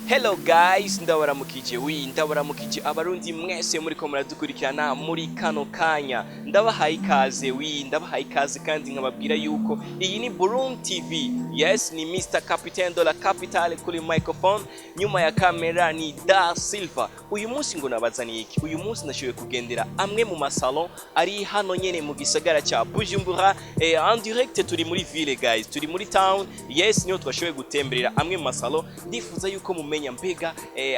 Hello guys, ndabaramukije ndabaramukije abarundi mwese muriko muradukurikirana muri kano kanya. Ndabahaye ikaze kandi nkababwira yuko iyi ni Burundi TV. Yes, ni Mr. Capitaine de la Capitale kuri microphone, nyuma ya kamera ni Da Silva. Uyu munsi ngo nabazaniye iki? Uyu munsi ndashoboye kugendera amwe mu masalon ari hano nyene mu gisagara ca Bujumbura. En direct turi muri ville guys, turi muri town. Yes, niyo twashoboye gutemberera amwe mu masalon. Ndifuza yuko mumenya mbega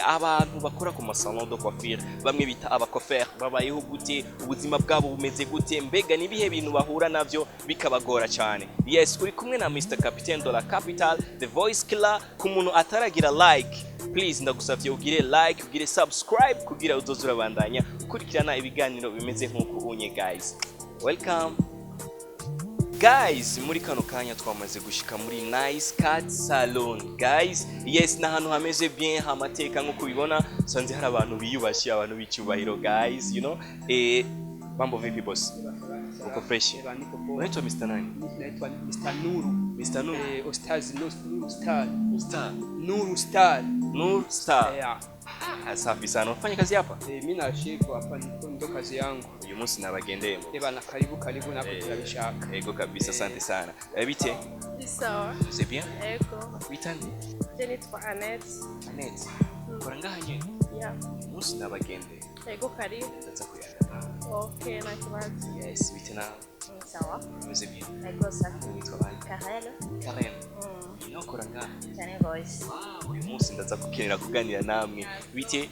abantu bakora ku masalon de coiffure, bamwe bita abacoiffeur, babayeho gute, ubuzima bwabo bumeze gute, mbega nibihe bintu bahura navyo bikabagora cyane. Yes, uri kumwe na Mr. Capitaine de la Capitale, the voice killer. Ku muntu ataragira like, please ndagusavye ugire like, ugire subscribe kugira uzozura bandanya ukurikirana ibiganiro bimeze nkuko unye guys. Welcome guys, muri kano kanya twamaze gushika muri Nice Cat Salon guys. Yes, na hano hameze bien, hamateka nko kubibona, sanze hari abantu biyubashye, abantu b'icyubahiro guys, you know. Mambo vipi boss? Uko fresh? Unaitwa Mr. nani? Naitwa Mr. Nuru. Mr. Nuru? Ostaz Nuru Star. Star? Nuru Star. Nuru Star? Yeah. Safi sana. Unafanya kazi hapa? Mimi na chef hapa ndo kazi yangu. Uyu munsi nabagendeye. Bana karibu nako turabishaka. Ego kabisa, asante sana. Bite? Sawa. C'est bien? Ego. Witande? Je nitwa Annette. Annette. Ukora ngaha nyene? Yeah. Umunsi nabagendeye. Ego karibu. Ndaza kuyagana. Okay, na kibazo. Yes, bite nawe? Sawa. Umeze bien? Ego safi. Witwa bande? Karel. Karen. Ino ukora ngaha? Cyane voice. Uyu munsi ndaza kukenera kuganira namwe. Bite?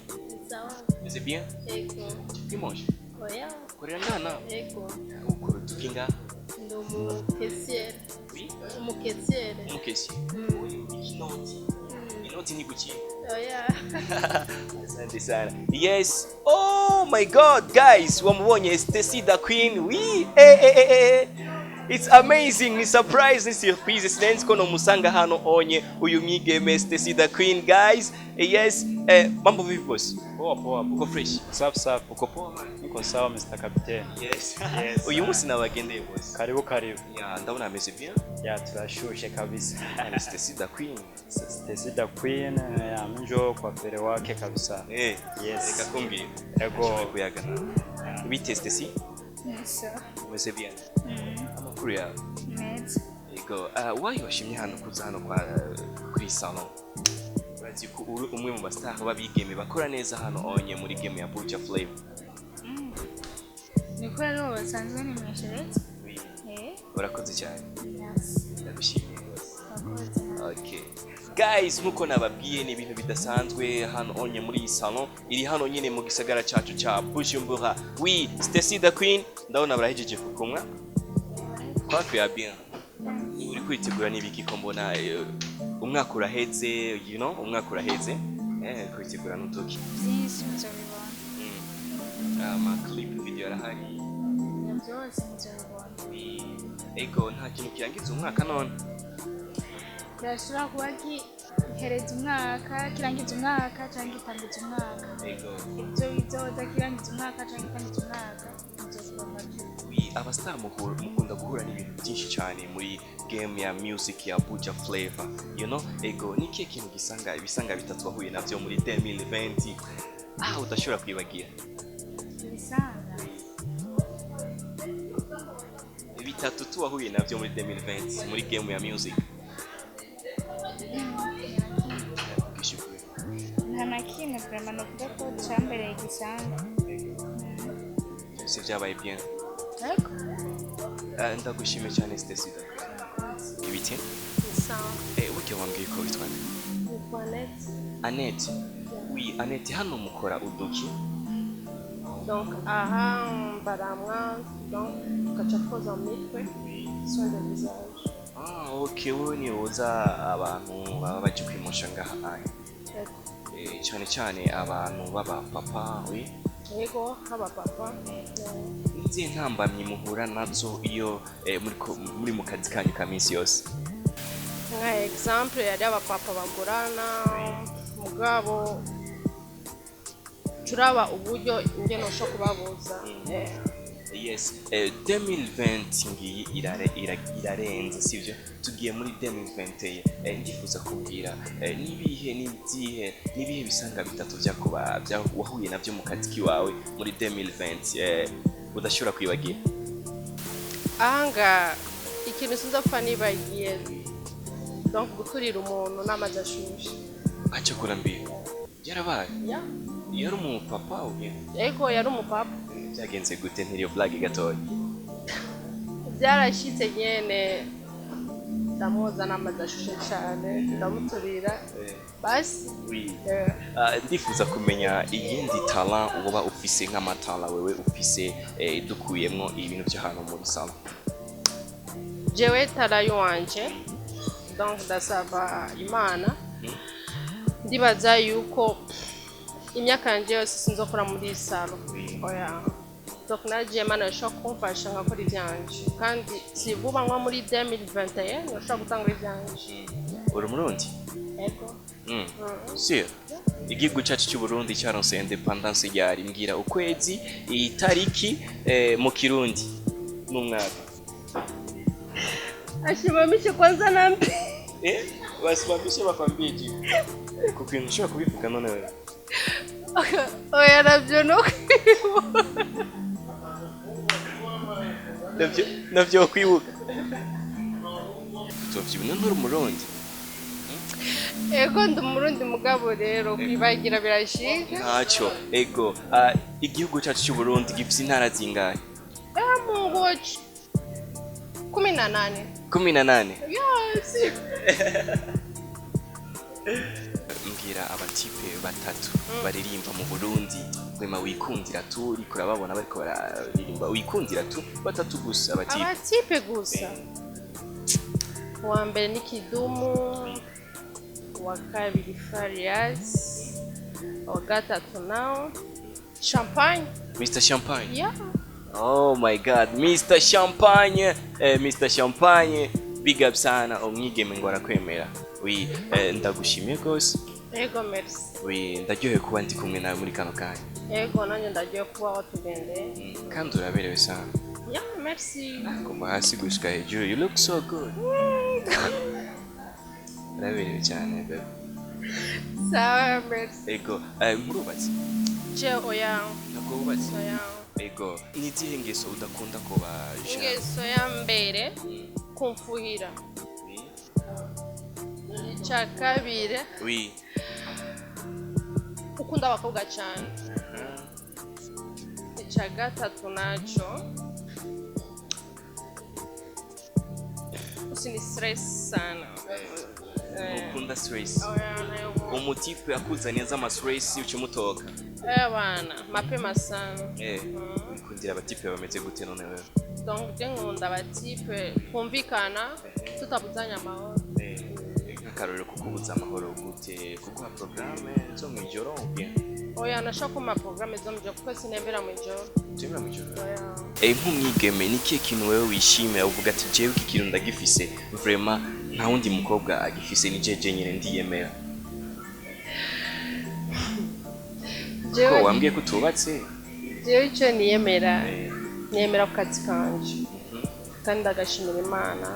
Sawa. Umeze bien? Ego. Kimoshe? Oya. Ukorera ngaha nawe? Ego. Ukora utuki ngaha? Ndo umukesiere. Oui? Umukesiere. Umukesiere? Inoti. Inoti ni kuki? Oya. Asante sana. Yes. Oh my god guys, wamubonye Stacy the Queen. Oui. It's amazing, ni surprise, ni surprise. Sinenzi ko no musanga hano onye uyu mwigeme Stacy the Queen guys. Yes. Mambo vipi boss? Poa. Uko fresh? Safi. Uko poa? Niko sawa Mr. Capitaine. Yes. Yes. Uyu munsi nabagendeye boss. Karibu. Ya, ndabona ameze bien. Ya, turashushe kabisa. Stacy the Queen. Stacy the Queen, ya mjo kwa fere wake kabisa. Yes. Reka kumbwira. Ego. Kuyagana. Bite Stacy? Yes. Umeze bien. Amakuru yawe? Neza. Ego. Why washimye hano kuza hano kuri salon? Urazi ko uri umwe mu bastar babigeme bakora neza hano onye muri game ya Buja Flavor. Niko rero basanzwe nimesheretse. Urakoze cyane. Yes. Ndabishimiye rwose. Okay. Guys, nkuko nababwiye ni ibintu bidasanzwe hano onye muri iyi salon iri hano nyine mu gisagara cyacu cya Bujumbura. Oui, Stacy the Queen, ndabona barahejeje kukumwa. Kwa tu ya bien. Uri kwitegura n'ibiki ko mbona umwaka uraheze, you know, umwaka uraheze. Kwitegura n'utuki. Byinshi nzobibona. Ama clip video arahari. Byose nzobibona. Ego, nta kintu kirangiza umwaka none. Kirashobora kuba gihereza umwaka, kirangiza umwaka cyangwa gitangiza umwaka. Ego. Ibyo bizoza kirangiza umwaka cyangwa gitangiza umwaka. Abastar mukunda guhura n'ibintu byinshi cyane muri game ya music ya Buja Flavor, you know. Ego, ni kihe kintu ibisanga bitatu wahuye navyo muri 2020 udashobora kwibagira? Ibisanga bitatu tu wahuye navyo muri 2020 muri game ya music? nta na kimwe vraiment novuga ko cyambereye igisanga. Byose byabaye bien. Ego. Ndagushimiye cyane Stacy. Ibite? Sawa. Uburyo wambwiye ko witwa Annette. Annette. Oui, Annette, hano mukora uduki? Donc aha baramwa, donc kacha koza mitwe, soin de visage. Okay, wowe ni woza abantu baba baje kwimosha ngaha. Cyane abantu baba papa, oui. Ego, haba papa. Nzi ntambamye muhura nazo iyo muri mu kazi kanyu ka minsi yose. Nka example yari abapapa bagurana mugabo turaba uburyo ingeno sho kubabuza. Yes, 2020 ngiyi irarenze sivyo tugiye muri 2021 ndifuza kumbwira nibihe bisanga bitatu byakuba wahuye navyo mu kazi kiwawe muri 2020 udashobora kwibagira ahanga ikintu sinzopfa nibagiye donc guturira umuntu n'amazi ashushe aca kurambira yarabaye yari umupapa uye yego yari umupapa byagenze gute ntiriyo flag gatoya byarashitse nyene ndamuza n'amazi ashushe cyane ndamuturira basi ndifuza kumenya iyindi talent uba ufise nk'amatala wewe ufise dukuyemwo ibintu by'ahantu muri salon jewe talayo wanje donc ndasaba imana ndibaza yuko imyaka yanje yose sinzokora muri salon oya donc naje imana ishobora kumfasha nkakora ivyanje kandi si vuba nko muri 2021 nashobora gutanga ivyanje uri Murundi ego sio igihugu cyacu cy'u Burundi cyaronse independence ryari mbwira ukwezi itariki mu Kirundi n'umwaka ashimamishe kwanza nambi wasimamishe bafambiji kuko nshobora kubivuga none wewe oya navyo no navyo kwibuka tuvyibona nturi Murundi ego ndi Umurundi mugabo rero kwibagira birashika ntacyo ego igihugu cyacu cy'u Burundi gifite intara zingahe mungoci 18 18 yes mbwira abatipe batatu baririmba mu Burundi kwema wikundira tu uri kurababona bariko bararirimba wikundira tu batatu gusa abatipe gusa wa mbere ni Kidumu wa kabiri Farias wa gatatu nao Champagne Mr Champagne yeah oh my god Mr Champagne Mr Champagne big up sana umwigeme ngo arakwemera oui ndagushimiye gose ego merci oui ndaryohe kuba ndi kumwe nawe muri kano kanya ego nanjye ndaryohe kuba watugende kandi uraberewe sana yeah merci kuva hasi gushika hejuru you look so good uraberewe cyane baby sawa merci ego murubatse je oya ntabwo wubatse oya ego ni izihe ngeso udakunda ko baje ingeso ya mbere kumfuhira icya kabiri oui ukunda abakobwa cyane icya gatatu naco usini stress sana ukunda stress umutipe akuzaniye z'ama stress ucimutoka bana mapema sana ukundira abatipe bameze gute none wewe donc je nkunda abatipe kumvikana tutabuzanya amahoro nk'akarorero kukubuza amahoro gute kuguha programme zo mu ijoro oya nashaka kuma programme zo mu ijoro kuko sinembera mu ijoro tubira mu ijoro nk'umwigeme ni kihe kintu wewe wishimira uvuga ati jewe iki kintu ndagifise vraiment nta wundi mukobwa agifise ni jeje nyine ndiyemera ko wambwiye ko tubatse jewe icyo niyemera ku kazi kanje kandi ndagashimira Imana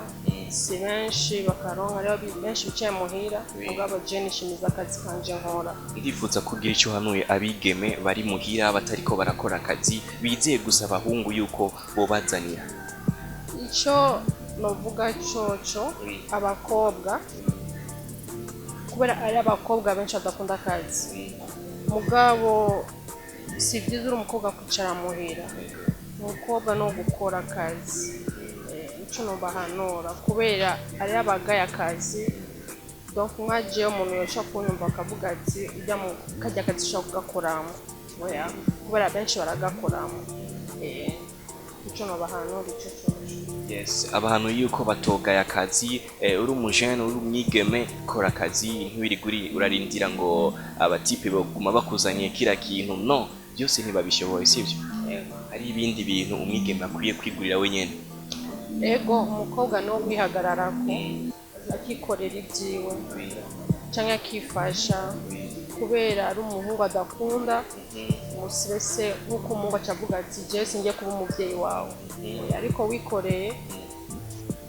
si benshi bakaronka rero benshi bicaye muhira mugabo je nishimiza akazi kanje nkora ndifuza kugira icyo hanuye abigeme bari muhira batariko barakora akazi bizeye gusa abahungu yuko bobazanira icyo novuga coco abakobwa kubera ari abakobwa benshi badakunda akazi mugabo si byiza uri umukobwa kwicara muhira umukobwa no gukora akazi icyo nubahanura kubera ari abagaya akazi donc mwaje umuntu yosha kunyumva akavuga ati ujya mu kajya akazi ushaka kugakoramo oya kubera benshi baragakoramo icyo nubahanura icyo yes abantu yuko batogaya akazi uri umujene uri umwigeme kora akazi ntibiriguri urarindira ngo abatipe baguma bakuzaniye kira kintu no byose ntibabishoboye sivyo hari ibindi bintu umwigeme akwiye kwigurira wenyene ego umukobwa no kwihagararako akikorera ibyiwe cyangwa akifasha kubera ari umuhungu adakunda umusirese nk'uko umuhungu acavuga ati je singiye kuba umubyeyi wawe ariko wikoreye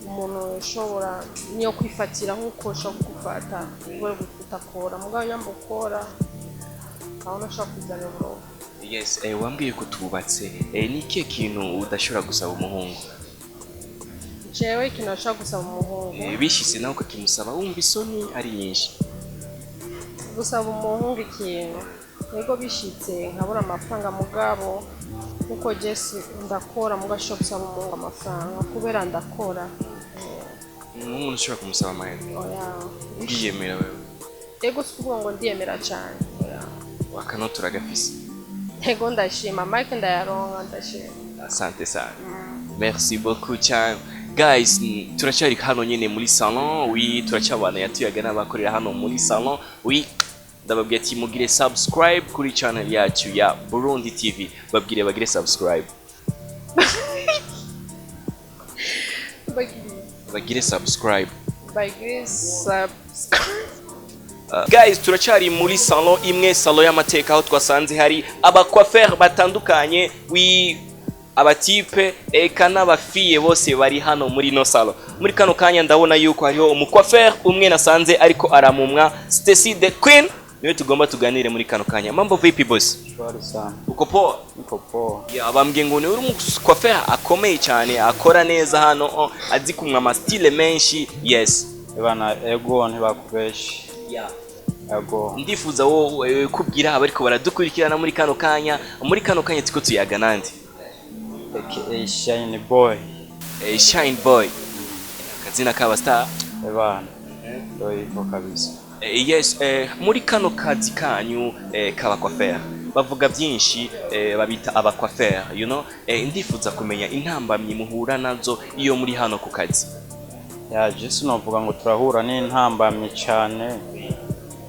umuntu ushobora niyo kwifatira nk'uko ushobora kugufata we utakora mugabo nyamba ukora aho nashaka kujyana buroko. Yes, wambwiye ko tubatse ni ikihe kintu udashobora gusaba umuhungu? Jewe ikintu nashaka gusaba umuhungu bishyize nawe ukakimusaba wumva isoni ari nyinshi. Gusaba umuhungu ikintu yego bishitse nkabura amafaranga mugabo kuko Jesse ndakora mugasho gusaba umuhungu amafaranga kubera ndakora. Umuntu ushobora kumusaba amahera? Oya. Ndiyemera wewe? Ego sikuvuga ngo ndiyemera cyane. Oya. Wakanotura gafise? Ego ndashima Mike ndayaronka ndashima. Asante sana. Merci beaucoup cyane. Guys, turacyari hano nyene muri salon. Oui, turacyabana yatuyaga n'abakorera hano muri salon. Oui. Ndababwiye ati mugire subscribe kuri channel yacu ya Burundi TV. Babwire bagire subscribe. Bagire subscribe. Bagire subscribe. Guys, turacyari muri salon imwe, salon y'amateka aho twasanze hari abacoiffeur batandukanye, abatipe eka n'abafiye bose bari hano muri no salon. Muri kano kanya ndabona yuko hariho umucoiffeur umwe nasanze ariko aramumwa Stacy the Queen. Niwe tugomba tuganire muri kano kanya. Mambo vipi boss? Shwari sana. Uko poa? Uko poa. Ya bambwiye ngo ni uri umucoiffeur akomeye cyane, akora neza hano, azi kumwa ama style menshi. Yes. Bana ego ntibakubeshi. Ya. Ego. Ndifuza wowe kubwira abariko baradukurikirana muri kano kanya. Muri kano kanya tiko tuyaga nandi. Shine boy. Shine boy. Kazina kaba star. Bana. Iko kabisa. Yes, muri kano kazi kanyu k'abacoiffeur bavuga byinshi, babita abacoiffeur, you know. Ndifuza kumenya intambamye muhura nazo iyo muri hano ku kazi. Ya Jesu novuga ngo turahura n'intambamye cyane.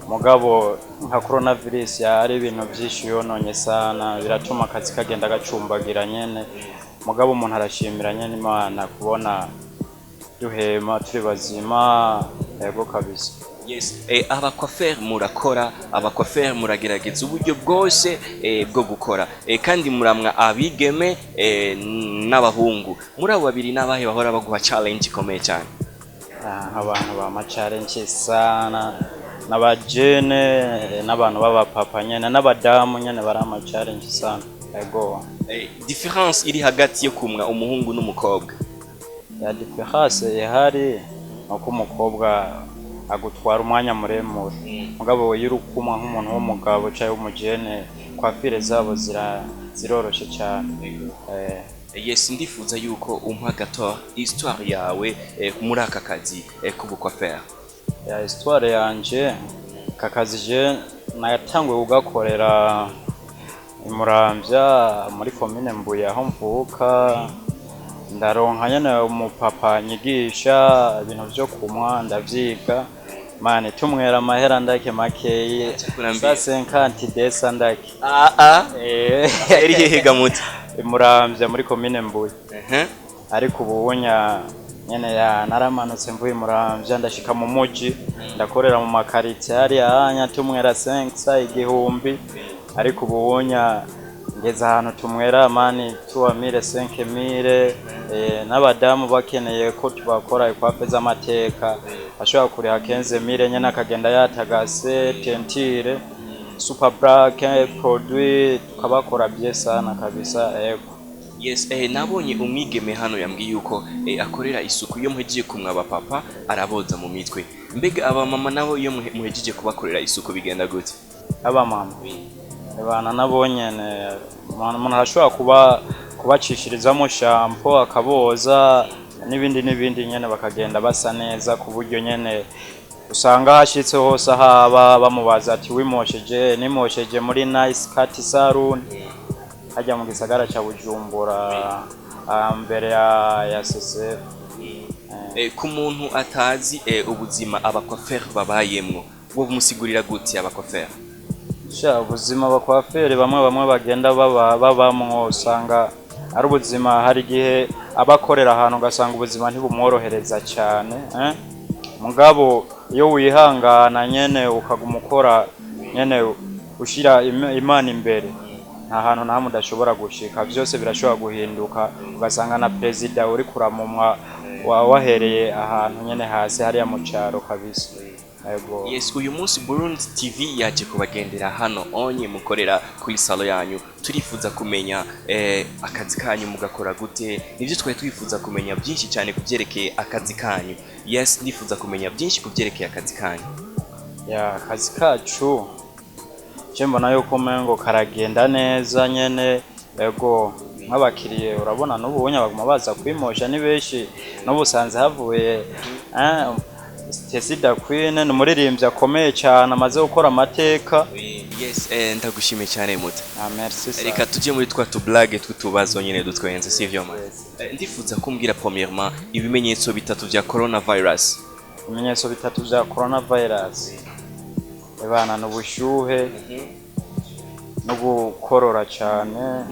Mugabo nka coronavirus ari ibintu byinshi yononye sana, biratuma akazi kagenda gacumbagira nyene. Mugabo umuntu arashimira nyene Imana kubona duhema turi bazima, yego kabisa. Yes, abacoiffeur murakora, abacoiffeur muragerageza uburyo bwose bwo gukora, kandi muramwa abigeme n'abahungu. Muri abo babiri nabahe bahora baguha challenge ikomeye cyane? Abantu ba challenge sana, n'abajene n'abantu b'abapapa nyene n'abadamu nyene bari ama challenge sana. Ego. Difference iri hagati yo kumwa umuhungu n'umukobwa? Ya difference ihari nuko umukobwa agutwara umwanya muremure, mugabo yirukumwa nk'umuntu w'umugabo cyangwa umujene kwafire zabo ziroroshe cyane. Yes, ndifuza yuko umpa gato histoire yawe muri aka kazi k'ubucoiffeur. Ya histoire yanje kakazi je nayatanguye kugakorera Muramvya muri commune Mbuye aho mvuka. Ndaronka nyene umupapa nyigisha ibintu byo kumwa ndavyiga. Mane tumwera amahera ndake makeyi. Sasa 50 desa ndake. Eri hehe muti? Muramvya muri commune Mbuye. Ariko ubunya nyene ya naramanutse mvuye Muramvya ndashika mu muji ndakorera mu makarite hari anya tumwera 5 igihumbi. Ariko ubunya ngeze ahantu tumwera mani 3000 5000. N'abadamu bakeneye ko tubakora ikwape z'amateka ashobora kuriha 15000 nyene akagenda yatagase tentire super black produit tukabakora bye sana kabisa. Ego. Yes, nabonye umwigeme hano yambwiye yuko akorera isuku iyo muhejeje kumwa abapapa araboza mu mitwe. Mbega aba mama nabo iyo muhejeje kubakorera isuku bigenda gute? Aba mama bana nabonye umuntu arashobora kubacishirizamo shampoo akaboza n'ibindi nyene bakagenda basa neza ku buryo nyene usanga hashitse hose haba bamubaza ati wimosheje nimosheje muri nice cut salon hajya mu gisagara ca Bujumbura mbere ya CCF. Ku muntu atazi ubuzima abacoiffeur babayemwo bo musigurira gute abacoiffeur? Sha ubuzima abacoiffeur bamwe bagenda babamwo usanga ari ubuzima hari gihe abakorera ahantu ugasanga ubuzima ntibumworohereza cyane. Mugabo iyo wihangana nyene ukaguma ukora nyene ushira imana imbere nta hantu nta mudashobora gushika byose birashobora guhinduka ugasanga na president uri kuramumwa wahereye ahantu nyene hasi hariya mu cyaro kabisa. Yego. Yes, uyu munsi Burundi TV yaje kubagendera hano onye mukorera kuri salo yanyu. Turifuza kumenya akazi kanyu mugakora gute. Nivyo twari twifuza kumenya byinshi cyane kuvyerekeye akazi kanyu. Yes, ndifuza kumenya byinshi kuvyerekeye akazi kanyu. Ya akazi kacu je mbona yuko mengo karagenda neza nyene. Yego nk'abakiriye urabona n'ubunya baguma baza kwimosha ni benshi n'ubusanze havuye Nziza Queen ni umuririmbyi akomeye cyane amaze gukora amateka. Yes, ndagushimiye cyane muta. Merci. Reka tujye muri twa tublage tw'utubazo nyene dutwenze sivyo man. Ndifuza kumbwira premièrement ibimenyetso bitatu vya coronavirus. Ibimenyetso bitatu vya coronavirus. Ebana n'ubushuhe no gukorora cyane.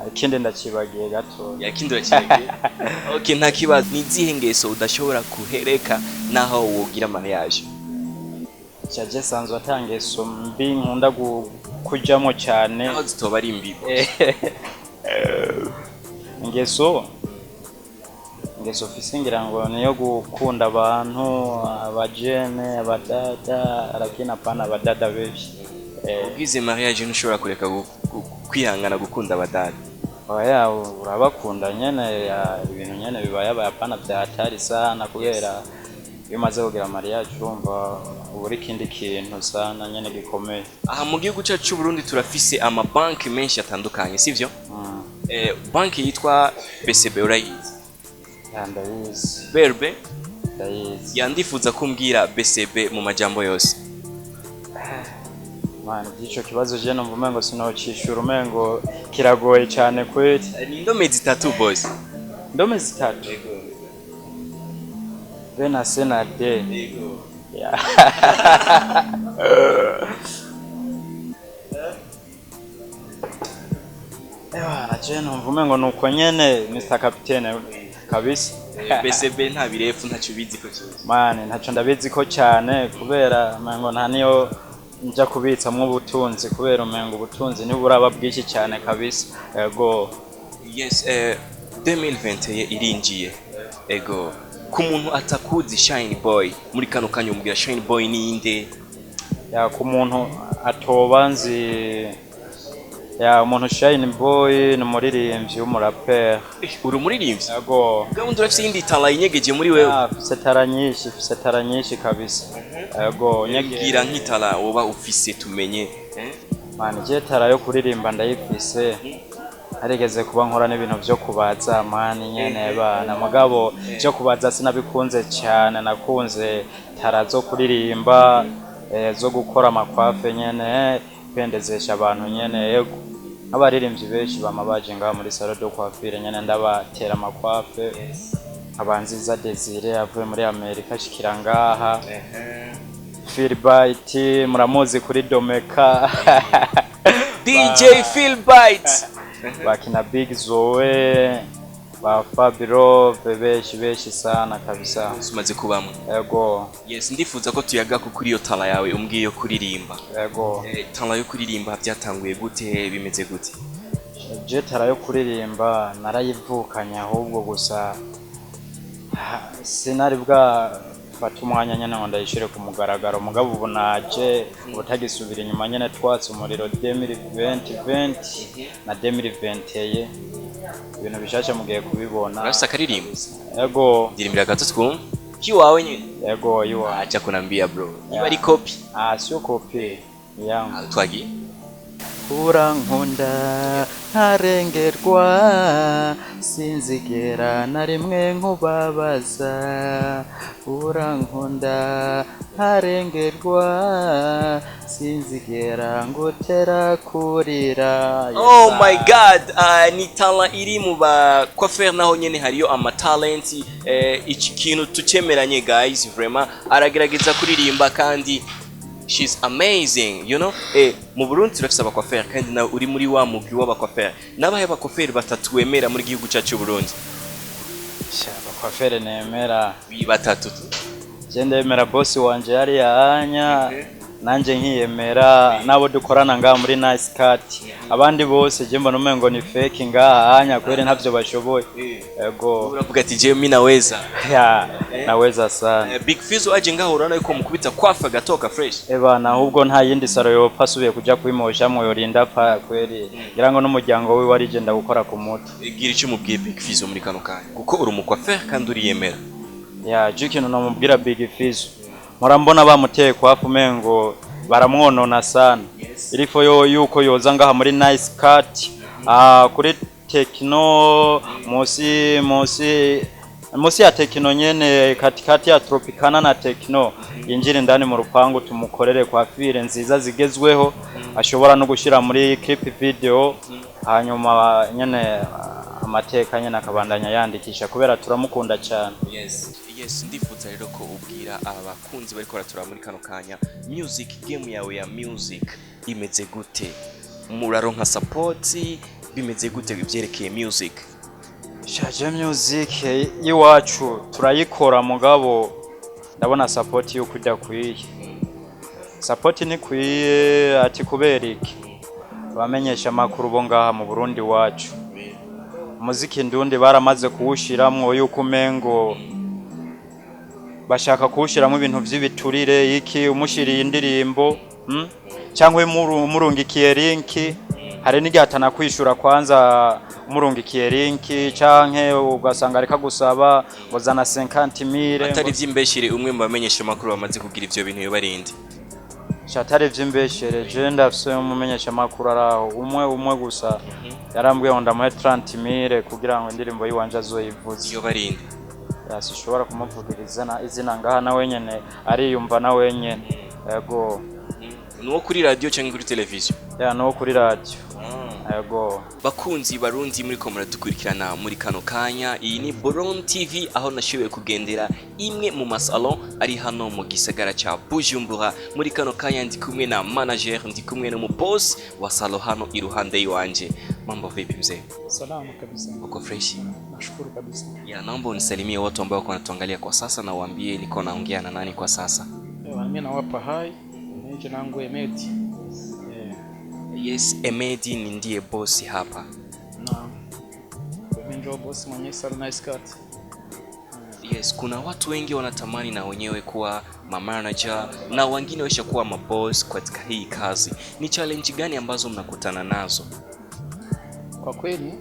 Ikindi ndakibagiye gato. Yakindi urakibagiye. Okay, nta kibazo. Ni zihe ngeso udashobora kuhereka naho wogira mariage? Cyaje sanzwe atangeso mbi nkunda kujamo cyane. Naho zitoba ari mbi. Ngeso fisingira ngo niyo gukunda abantu abajene abadada arakina pana abadada beshi. Ugize mariage ntushobora kureka kwihangana gukunda abadada. Oya urabakunda nyene ibintu nyene bibaye abayapana byatari sana kubera iyo maze kugira mariage urumva uburi kindi kintu sana nyene gikomeye. Aha mu gihugu cyacu Burundi turafise ama banki menshi atandukanye sivyo? Banki yitwa BCB urayizi? Ndayizi. Berbe? Ndayizi. Yandifuza kumbwira BCB mu majambo yose. Man, ico kibazo je numva umengo sinocishura umengo kiragoye cyane kweti. Ni indome zitatu boss. Indome zitatu. Bena senade. Yego. Ya. Ewa, je numva umengo nuko nyene Mr. Captain kabisa. BCB nta birefu ntacyo bizi ko cyose. Man, ntaco ndabizi ko cyane kubera umengo nta niyo nja kubitsamwe ubutunzi kubera umengo ubutunzi ni buraba bwinshi cyane kabisa. Yego. Yes, 2020 irinjiye. Ego. Ku muntu atakuzi Shine Boy muri kano kanyo umbwira Shine Boy ni inde? Ya ku muntu atobanzi ya umuntu Shine Boy ni muririmbyi w'umurapper. Uri umuririmbyi? Yego. Gahunda urafise indi tala inyegeje muri wewe? Setara nyinshi kabisa. Yego, nyegira nk'itala woba ufise tumenye. Man, je tara yo kuririmba ndayifise. Harigeze kuba nkora n'ibintu byo kubaza mani nyene bana mugabo cyo kubaza sinabikunze cyane nakunze tara zo kuririmba zo gukora amakwafe nyene pendezesha abantu nyene yego abaririmbyi benshi bamabaje ngaho muri salon de coiffure nyene ndabatera amakwafe Nziza Desire avuye muri Amerika shikira ngaha Philbite muramuzi kuri Domeka DJ Philbite bakina Big Zoe ba Fabe Love beshi sana kabisa umaze kubamwe. Yego. Yes, ndifuza ko tuyaga ku kuri yo tala yawe umbwiye kuririmba. Yego. Tala yo kuririmba byatanguye gute bimeze gute? Je tala yo kuririmba narayivukanya ahubwo gusa sinari bwa fata umwanya nyene ngo ndayishire ku mugaragaro mugabo ubu naje ubutagisubira inyuma nyene twatse umuriro 2020 na 2021 ibintu bishasha mugiye kubibona. Urasa karirimba? Yego. Ndirimbira gato twumva. Kiwawe nyene? Yego yiwa. Acha kunambia bro. Iba ari copy. Sio copy. Yangu. Twagi. Urankunda ntarengerwa sinzigera na rimwe nkubabaza urankunda ntarengerwa sinzigera ngutera kurira. Oh my god, ni tala iri mu ba coiffeur naho nyene hariyo ama talent iki kintu tucemeranye guys vraiment aragerageza kuririmba kandi she's amazing, you know. Mu Burundi turafise abakwaferi kandi na uri muri wa mugwi w'abakwaferi. Nabaye abakwaferi batatu wemera muri gihugu cyacu Burundi. Abakwaferi nemera batatu. ndemera boss wanje yari yanya nanje nkiyemera nabo dukorana ngaha muri Nice Cat abandi bose je mbona umengo ni fake ngaha anya kwere ntavyo bashoboye yego uravuga ati je mimi naweza naweza sana Big Fizzo aje ngaho urana yuko mukubita kwafa gatoka fresh bana ahubwo nta yindi saro yo pasubiye kuja kwimosha mu yorinda pa kweri ngira ngo n'umuryango we wari je ndagukora ku muto igira icyo mubwiye Big Fizzo muri kano kanya kuko uri umukwafer kandi uriyemera ikintu namubwira Big Fizzo murambona bamuteye kwafu mengo baramwonona sana irifo yuko yoza ngaha muri Nice Cat kuri Tekno musi ya Tekno nyene katikati ya Tropicana na Tekno yinjire ndani mu rupangu tumukorere kwa fire nziza zigezweho ashobora no gushira muri clip video hanyuma nyene amateka nyene akabandanya yandikisha kubera turamukunda cyane yes ndifuza rero ko ubwira abakunzi bariko baratura muri kano kanya music game yawe ya music imeze gute muraronka support bimeze gute bivyerekeye music shaje music iwacu turayikora mugabo ndabona support yo kujya kwiye support ni kwiye ati kubera iki bamenyesha makuru bo ngaha mu Burundi wacu muziki ndundi baramaze kuwushiramwo yuko umengo bashaka kuwushiramwo ibintu vy'ibiturire iki umushiriye indirimbo cyangwa murungikiye linki hari n'igatana kwishura kwanza murungikiye linki canke ugasanga areka gusaba wazana 50,000 atari vyimbeshire umwe mu bamenyesha makuru bamaze kugira ivyo bintu yobarindi shatare vyimbeshere je ndafise umumenyesha makuru araho umwe gusa yarambwiye ngo ndamuhe 30,000 kugira ngo indirimbo yiwanje azoyivuze yobarindi yasishobora kumuvugiriza izina ngaha na wenyene ariyumva na wenyene yego nuwo kuri radio cyangwa kuri television nuwo kuri radio yego bakunzi barundi muri ko muradukurikirana muri kano kanya iyi ni Burundi TV aho nashoboye kugendera imwe mu masalon ari hano mu gisagara ca Bujumbura muri kano kanya ndi kumwe na manager ndi kumwe no mu boss wa salon hano iruhande yiwanje mambo vipi mzee Salama kabisa uko fresh nashukuru kabisa naomba unisalimie watu ambao wanatuangalia kwa sasa na uambie niko naongea na nani kwa sasa mimi nawapa hai nije nangu Emedi yes Emedi ni ndiye boss hapa mimi ndio boss mwenye salon Nice Cat yes kuna watu wengi wanatamani na wenyewe kuwa manager na wengine washa kuwa maboss katika hii kazi ni challenge gani ambazo mnakutana nazo kwa kweli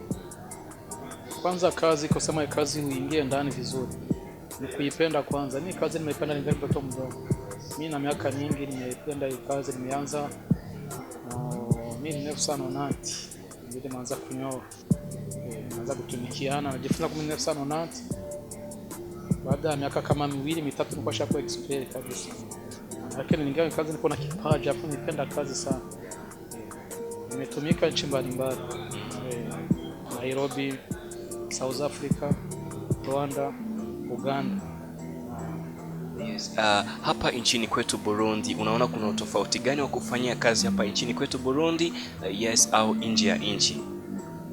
kwanza kazi kusema kazi uingie ndani vizuri ni kuipenda kwanza mimi kazi nimeipenda ningali mtoto mdogo mimi na miaka mingi nimeipenda hii kazi nimeanza mimi ni sana nati ndio nimeanza kunyoa naanza kutumikiana najifunza kwa sana nati baada ya miaka kama 2-3 nilikuwa shakuwa expert kabisa lakini ningawa kazi nilikuwa na kipaji afu nipenda kazi sana nimetumika nchi mbalimbali Nairobi South Africa Rwanda Uganda yes hapa nchini kwetu Burundi unaona kuna utofauti gani wa kufanyia kazi hapa nchini kwetu Burundi yes au nje ya nchi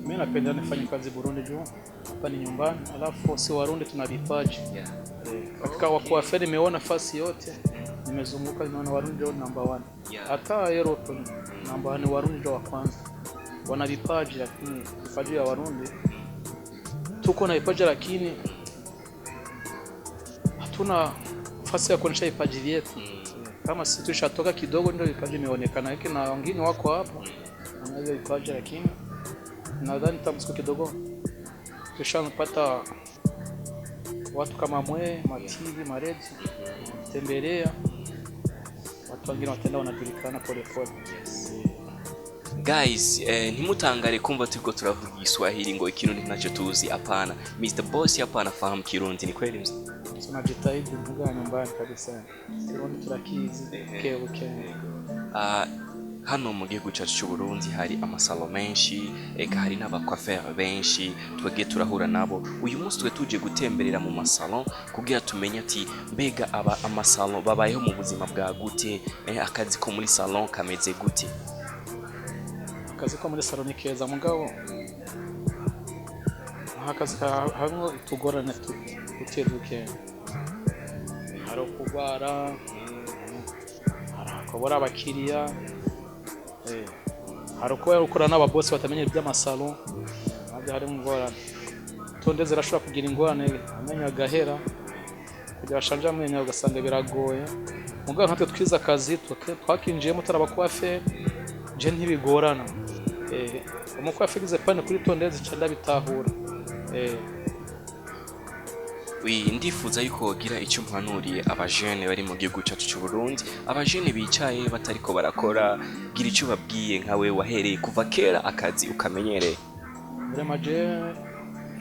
mimi napenda nifanye kazi Burundi juu hapa ni nyumbani alafu si Warundi tuna vipaji katika wakuaferi nimeona nafasi yote nimezunguka naona Warundi ndio number 1 hata Europe number 1 Warundi ndio wa kwanza wana vipaji lakini vipaji ya Warundi tuko na vipaji lakini hatuna nafasi ya kuonyesha vipaji vyetu kama sisi tushatoka kidogo ndio vipaji vimeonekana lakini na wengine wako hapo wanaweza vipaji lakini nadhani tamsiku kidogo tushapata watu kama mwe mativi maredi tembelea watu wengine watenda wanajulikana pole pole guys ntimutangare kumva turiko turavuga Kiswahili ngo ikintu ntacho tuzi hapana Mr Boss hapa anafahamu Kirundi ni kweli mzee tunajitahidi kuvuga nyumbani kabisa Kirundi turakizi kebuke hano mu gihugu cyacu cy'u Burundi hari amasalo menshi hari n'abakwafera benshi twege turahura nabo uyu munsi twe tuje gutemberera mu masalo kugira tumenye ati mbega amasalo babayeho mu buzima bwa gute akazi ko muri salon kameze gute akazi ko muri salon ni keza mugabo akazi hamwe tugorana tuteduke hari ukugwara, hari ukubura abakiriya, hari ukuba ukora n'ababosi batamenye iby'amasalo, nabyo harimo ingorane. Tonde zirashobora kugira ingorane amenyo agahera kugira ashanje amenyo ugasanga biragoye. Mugabo natwe twiza akazi twakinjiyemo tarabakuafe je ntibigorana. Umukuafe gize pane kuri tonde zicanda bitahura. Ndifuza yuko wogira icyo mpanuriye abajene bari mu gihugu cyacu cy'u Burundi, abajene bicaye batariko barakora, gira icyo babwiye nkawe wahereye kuva kera akazi ukamenyereye. Maje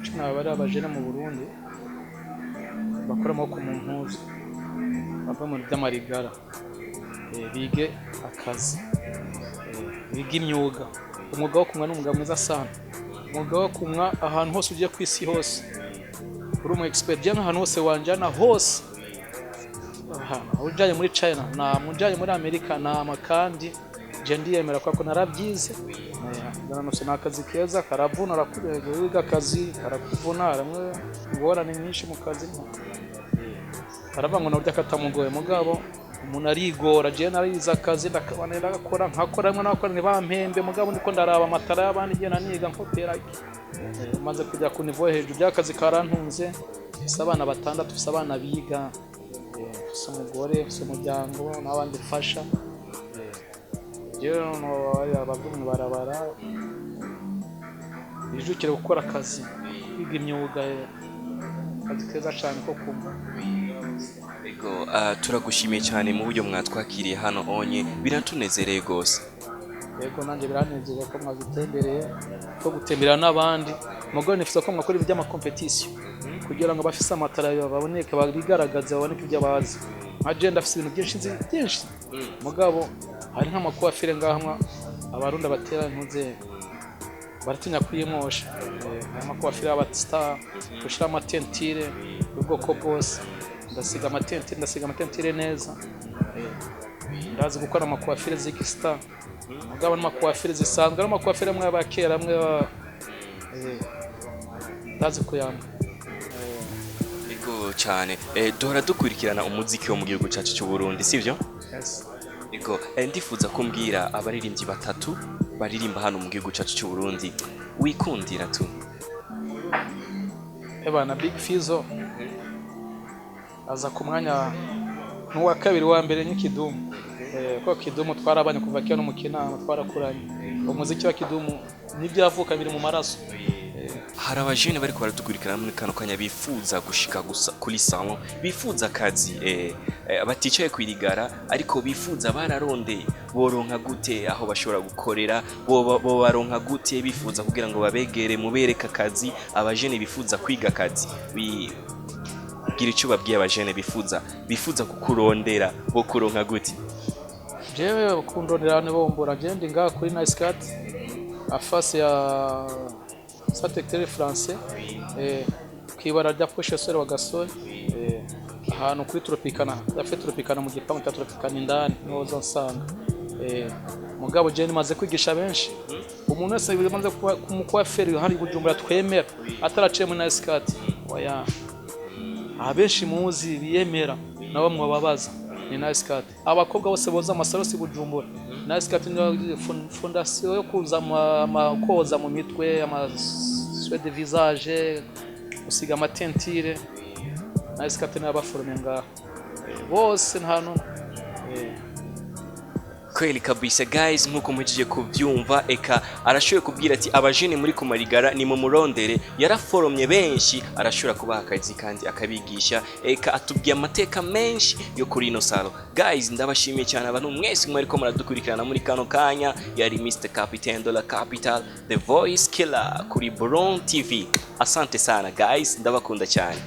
cuna bari abajene mu Burundi bakora amaboko mu mpuzu, bava mu by'amarigara, bige akazi, bige imyuga. Umwuga wo kumwa n'umwuga mwiza sana, umwuga wo kumwa ahantu hose ugiye ku isi hose uri umu expert jana ahantu hose wanjana hose. Ujanye muri China na mujanye muri Amerika na makandi je ndiyemera ko narabyize. Ndanose nakazi keza karavuna rakubege wiga akazi karakuvuna ramwe ngorane nyinshi mu kazi. Karavango n'urya katamugoye mugabo umuntu arigora je nariza akazi ndakabana ndakora nkakora rimwe nakora ni bampembe mugabo ndiko ndaraba amatara y'abandi je naniga nkopera maze kujya ku niveau hejuru by'akazi karantunze. Abana batandatu, abana biga, umugore, umuryango n'abandi fasha. Rero abavumwe barabara bijukire gukora akazi, kwiga imyuga, akazi keza cyane ko kumva. Turagushimiye cyane mu buryo mwatwakiriye hano onye, biratunezereye gose. Yego nanjye biranezereye ko mwazitembereye, ko gutembera n'abandi. Mugabo nifuza ko mwakora iby'ama competition kugira ngo bafise amatara baboneke babigaragaze baboneke ibyo bazi. Agenda afise ibintu byinshi mugabo hari nk'amakuafire ngahamwa abarundi batera ntuze baratinya kwiyemosha. Amakuafire abatstar gushira amatentire ubwoko bwose, ndasiga amatentire neza. Ndazi gukora amakuafire z'ikistar mugabo n'amakuafire zisanzwe n'amakuafire amwe abakera amwe ndazi kuyamba. Cyane duhora dukurikirana umuziki wo mu gihugu cyacu cy'u Burundi sivyo? Yes. Ndifuza kumbwira abaririmbyi batatu baririmba hano mu gihugu cyacu cy'u Burundi wikundira tu. Na Big Fizzo aza ku mwanya n'uwa kabiri wa mbere ni Kidumu. Ko Kidumu twarabanye kuva kera no mu kinama twarakuranye. Umuziki wa Kidumu nibyavuka biri mu maraso. Hari abajene bari baradukurikirana muri kano kanya bifuza gushika gusa kuri salon, bifuza akazi baticaye kwirigara ariko bifuza bararondeye boronka gute aho bashobora gukorera, bo baronka gute bifuza kugira ngo babegere mubereka akazi. Abajene bifuza kwiga akazi, gira icyo babwiye abajene bifuza kukurondera bo kuronka gute? Jewe kundondera ne bombora jendi nga kuri Nice Cat afase ya satecteur français kwibara rya professeur wa gasore ahantu kuri tropicana mu gipangu cya tropicana indani niho zansanga. Mugabo je nimaze kwigisha benshi, umuntu wese bimaze kumukwaferi hari Bujumbura twemera ataraciye muri Nice Cat oya abenshi muzi biyemera nabo mwababaza ni Nice Cat. Abakobwa bose boza amasaro si Bujumbura. Nice Cat ni fondation yo kuza koza mu mitwe soins de visage, usiga amatentire. Nice Cat ni abaforme ngaho bose nta numwe. Kweli kabisa guys, nkuko mujije kubyumva eka arashoboye kubwira ati abajene muri kumarigara ni mu murondere, yaraforomye benshi arashobora kubaha akazi kandi akabigisha, eka atubwiye amateka menshi yo kuri ino salo. Guys ndabashimiye cyane abantu mwese mwari ko muradukurikirana muri kano kanya. Yari Mr Capitaine de la Capital, the voice killer kuri Burundi TV. Asante sana guys, ndabakunda cyane.